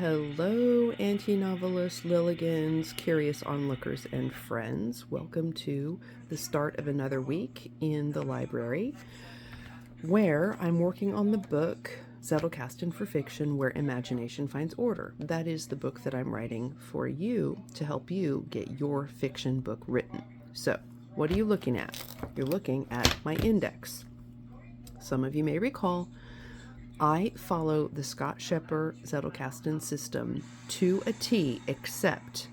Hello, anti-novelists, Lilligans, curious onlookers, and friends. Welcome to the start of another week in the library, where I'm working on the book Zettelkasten for Fiction, Where Imagination Finds Order. That is the book that I'm writing for you to help you get your fiction book written. So, what are you looking at? You're looking at my index. Some of you may recall I follow the Scott Scheper Zettelkasten system to a T, except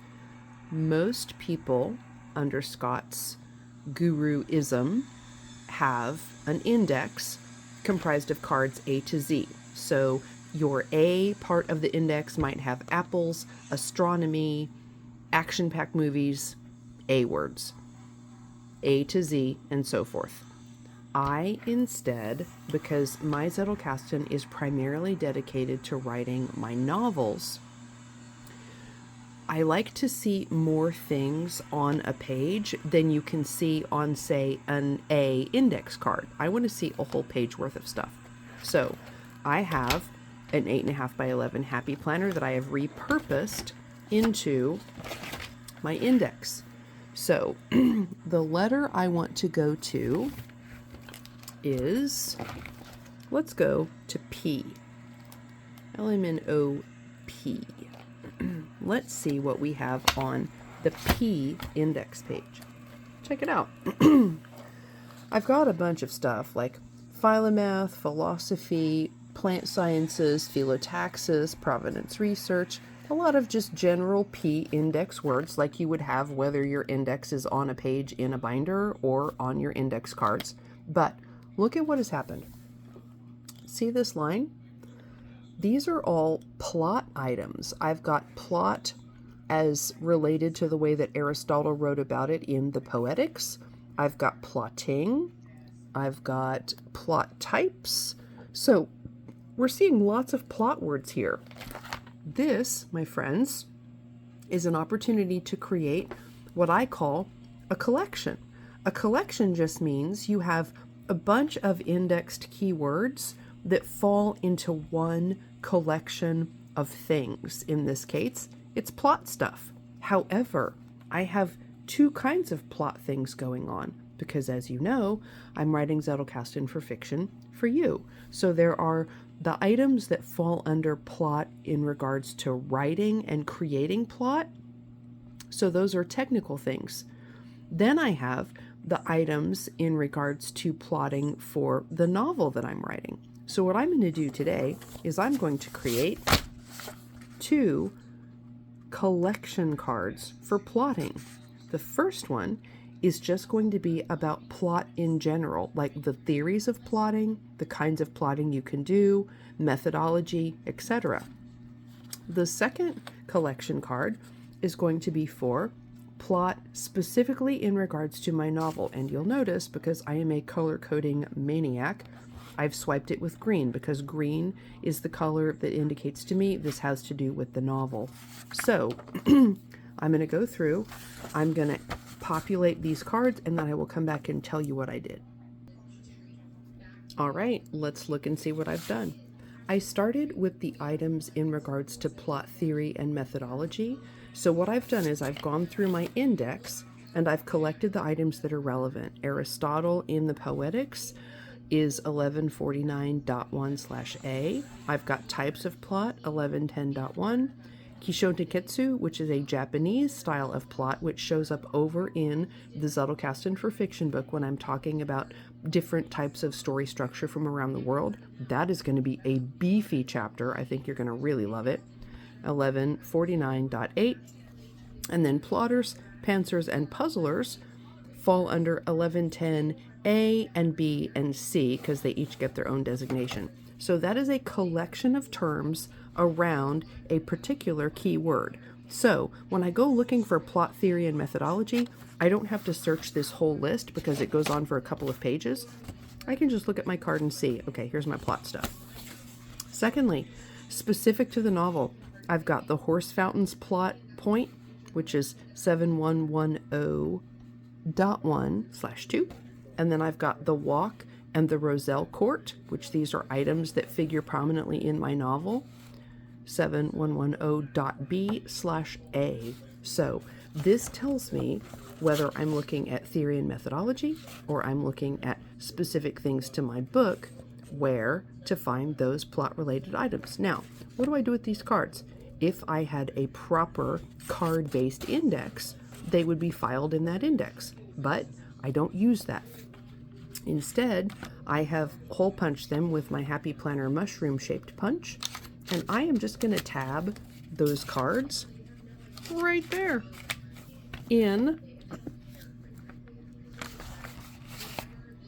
most people under Scott's guruism have an index comprised of cards A to Z. So your A part of the index might have apples, astronomy, action-packed movies, A words, A to Z, and so forth. I instead, because my Zettelkasten is primarily dedicated to writing my novels, I like to see more things on a page than you can see on, say, an A index card. I want to see a whole page worth of stuff. So I have an 8.5 by 11 happy planner that I have repurposed into my index. So the letter I want to go to is, let's go to P. LMNOP. Let's see what we have on the P index page. Check it out. I've got a bunch of stuff like philomath, philosophy, plant sciences, phyllotaxis, provenance research, a lot of just general P index words like you would have whether your index is on a page in a binder or on your index cards. But look at what has happened. See this line? These are all plot items. I've got plot as related to the way that Aristotle wrote about it in the Poetics. I've got plotting. I've got plot types. So we're seeing lots of plot words here. This, my friends, is an opportunity to create what I call a collection. A collection just means you have a bunch of indexed keywords that fall into one collection of things. In this case, it's plot stuff. However, I have two kinds of plot things going on because, as you know, I'm writing Zettelkasten for fiction for you. So there are the items that fall under plot in regards to writing and creating plot. So those are technical things. Then I have the items in regards to plotting for the novel that I'm writing. So what I'm going to do today is I'm going to create two collection cards for plotting. The first one is just going to be about plot in general, like the theories of plotting, the kinds of plotting you can do, methodology, etc. The second collection card is going to be for plot specifically in regards to my novel. And you'll notice, because I am a color coding maniac, I've swiped it with green because green is the color that indicates to me this has to do with the novel. So I'm going to go through, I'm going to populate these cards, and then I will come back and tell you what I did. All right, let's look and see what I've done. I started with the items in regards to plot theory and methodology. So what I've done is I've gone through my index and I've collected the items that are relevant. Aristotle in the Poetics is 1149.1/A. I've got types of plot, 1110.1. Kishoteketsu, which is a Japanese style of plot, which shows up over in the Zettelkasten for Fiction book when I'm talking about different types of story structure from around the world. That is going to be a beefy chapter. I think you're going to really love it. 1149.8. And then plotters, pantsers, and puzzlers fall under 1110A and B and C because they each get their own designation. So that is a collection of terms around a particular keyword. So when I go looking for plot theory and methodology, I don't have to search this whole list because it goes on for a couple of pages. I can just look at my card and see, okay, here's my plot stuff. Secondly, specific to the novel, I've got the Horse Fountains plot point, which is 7110.1/2. And then I've got the Walk and the Roselle Court, which these are items that figure prominently in my novel. 7110.b/a. So this tells me whether I'm looking at theory and methodology or I'm looking at specific things to my book, where to find those plot-related items. Now, what do I do with these cards? If I had a proper card-based index, they would be filed in that index, but I don't use that. Instead, I have hole punched them with my Happy Planner mushroom-shaped punch, and I am just going to tab those cards right there in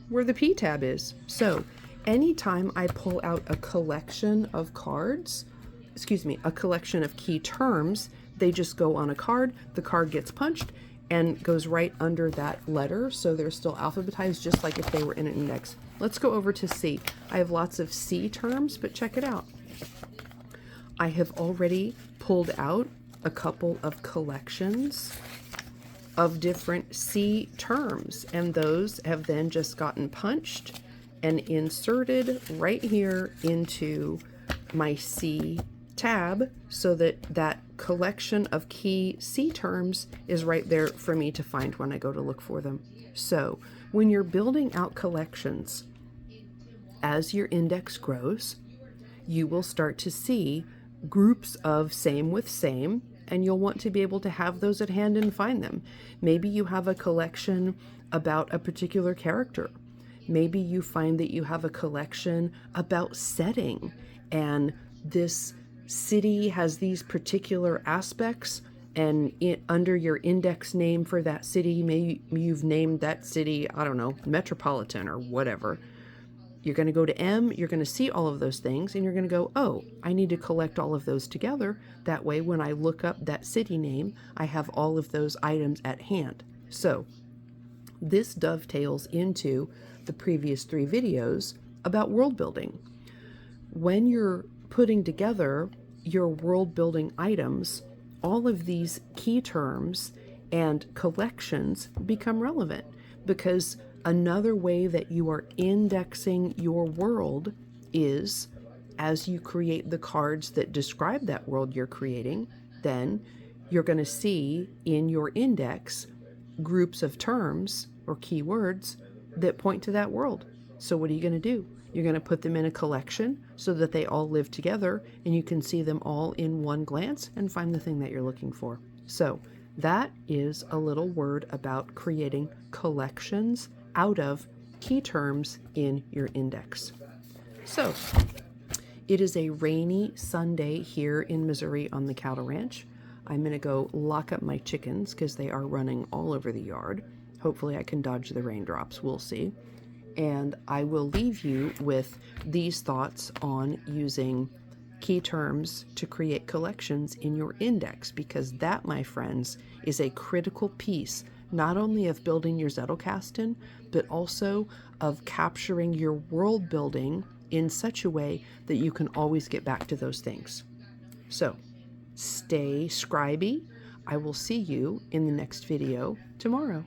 where the P tab is. So anytime I pull out a collection of cards, a collection of key terms, they just go on a card, the card gets punched and goes right under that letter, so they're still alphabetized just like if they were in an index. Let's go over to C. I have lots of C terms, but check it out. I have already pulled out a couple of collections of different C terms, and those have then just gotten punched and inserted right here into my C tab, so that that collection of key C terms is right there for me to find when I go to look for them. So when you're building out collections, as your index grows, you will start to see groups of same with same, and you'll want to be able to have those at hand and find them. Maybe you have a collection about a particular character. Maybe you find that you have a collection about setting, and this city has these particular aspects, and under your index name for that city, maybe you've named that city, I don't know, Metropolitan or whatever. You're going to go to M, you're going to see all of those things, and you're going to go, oh, I need to collect all of those together. That way, when I look up that city name, I have all of those items at hand. So this dovetails into the previous 3 videos about world building. When you're putting together your world building items, all of these key terms and collections become relevant, because another way that you are indexing your world is as you create the cards that describe that world you're creating, then you're going to see in your index groups of terms or keywords that point to that world. So what are you going to do? You're going to put them in a collection so that they all live together and you can see them all in one glance and find the thing that you're looking for. So that is a little word about creating collections out of key terms in your index. So it is a rainy Sunday here in Missouri on the cattle ranch. I'm going to go lock up my chickens because they are running all over the yard. Hopefully I can dodge the raindrops. We'll see. And I will leave you with these thoughts on using key terms to create collections in your index, because that, my friends, is a critical piece not only of building your Zettelkasten, but also of capturing your world building in such a way that you can always get back to those things. So stay scribey. I will see you in the next video tomorrow.